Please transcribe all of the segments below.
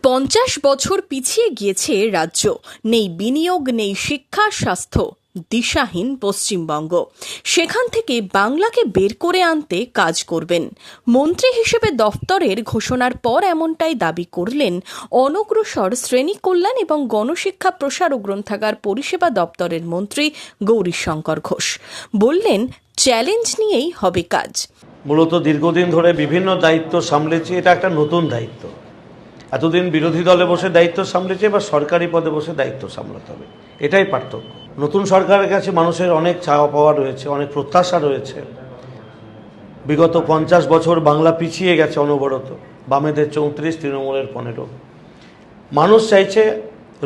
50 বছর পিছিয়ে গিয়েছে রাজ্য। নেই বিনিয়োগ, নেই শিক্ষা, স্বাস্থ্য, দিশাহীন পশ্চিমবঙ্গ। সেখান থেকে বাংলাকে বের করে আনতে কাজ করবেন। মন্ত্রী হিসেবে দফতরের ঘোষণার পর এমনটাই দাবি করলেন অনগ্রসর শ্রেণী কল্যাণ এবং গণশিক্ষা প্রসার ও গ্রন্থাগার পরিষেবা দপ্তরের মন্ত্রী গৌরীশঙ্কর ঘোষ। বললেন, চ্যালেঞ্জ নিয়েই হবে কাজ। মূলত দীর্ঘদিন ধরে বিভিন্ন দায়িত্ব সামলেছি, এটা একটা নতুন দায়িত্ব। এতদিন বিরোধী দলে বসে দায়িত্ব সামলেছে, এবার সরকারি পদে বসে দায়িত্ব সামলাতে হবে, এটাই পার্থক্য। নতুন সরকারের কাছে মানুষের অনেক চাওয়া পাওয়া রয়েছে, অনেক প্রত্যাশা রয়েছে। বিগত 50 বছর বাংলা পিছিয়ে গেছে অনবরত, বামেদের 34, তৃণমূলের 15। মানুষ চাইছে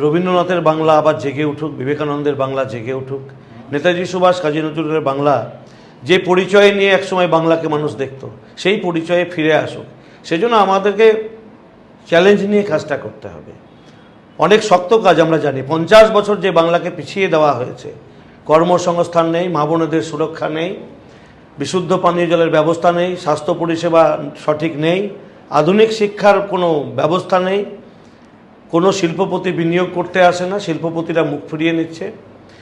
রবীন্দ্রনাথের বাংলা আবার জেগে উঠুক, বিবেকানন্দের বাংলা জেগে উঠুক, নেতাজি সুভাষ, কাজী নজরুলের বাংলা যে পরিচয় নিয়ে একসময় বাংলাকে মানুষ দেখত, সেই পরিচয়ে ফিরে আসুক। সেজন্য আমাদেরকে চ্যালেঞ্জ নিয়ে কাজটা করতে হবে। অনেক শক্ত কাজ আমরা জানি। 50 বছর যে বাংলাকে পিছিয়ে দেওয়া হয়েছে, কর্মসংস্থান নেই, মা বোনেদের সুরক্ষা নেই, বিশুদ্ধ পানীয় জলের ব্যবস্থা নেই, স্বাস্থ্য পরিষেবা সঠিক নেই, আধুনিক শিক্ষার কোনো ব্যবস্থা নেই, কোনো শিল্পপতি বিনিয়োগ করতে আসে না, শিল্পপতিরা মুখ ফিরিয়ে নিচ্ছে।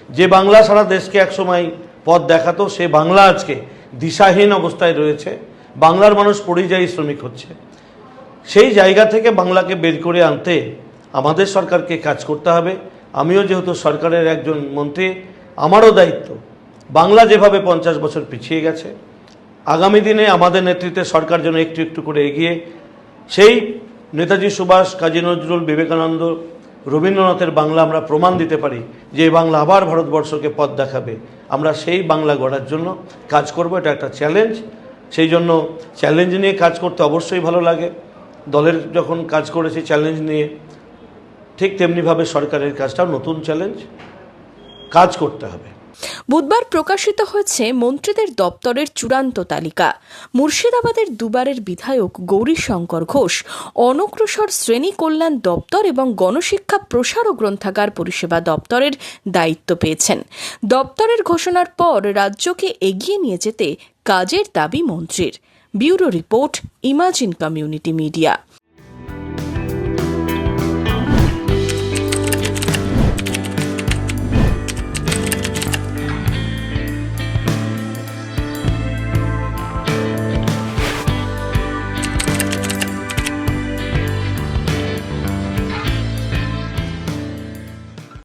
যে বাংলা সারা দেশকে একসময় পথ দেখাতো, সে বাংলা আজকে দিশাহীন অবস্থায় রয়েছে। বাংলার মানুষ পরিযায়ী শ্রমিক হচ্ছে। সেই জায়গা থেকে বাংলাকে বের করে আনতে আমাদের সরকারকে কাজ করতে হবে। আমিও যেহেতু সরকারের একজন মন্ত্রী, আমারও দায়িত্ব। বাংলা যেভাবে 50 বছর পিছিয়ে গেছে, আগামী দিনে আমাদের নেতৃত্বে সরকার যেন একটু একটু করে এগিয়ে সেই নেতাজি সুভাষ, কাজী নজরুল, বিবেকানন্দ, রবীন্দ্রনাথের বাংলা আমরা প্রমাণ দিতে পারি যে বাংলা আবার ভারতবর্ষকে পথ দেখাবে। আমরা সেই বাংলা গড়ার জন্য কাজ করব। এটা একটা চ্যালেঞ্জ। সেই জন্য চ্যালেঞ্জ নিয়ে কাজ করতে অবশ্যই ভালো লাগে। দলের যখন কাজ করেছি চ্যালেঞ্জ নিয়ে, ঠিক তেমনিভাবে সরকারের কাজটাও নতুন চ্যালেঞ্জ, কাজ করতে হবে। বুধবার প্রকাশিত হয়েছে মন্ত্রীদের দপ্তরের চূড়ান্ত তালিকা। মুর্শিদাবাদের দুবারের বিধায়ক গৌরীশঙ্কর ঘোষ অনগ্রসর শ্রেণী কল্যাণ দপ্তর এবং গণশিক্ষা প্রসার ও গ্রন্থাগার পরিষেবা দপ্তরের দায়িত্ব পেয়েছেন। দপ্তরের ঘোষণার পর রাজ্যকে এগিয়ে নিয়ে যেতে কাজের দাবি মন্ত্রীর। Bureau report, imagine community media.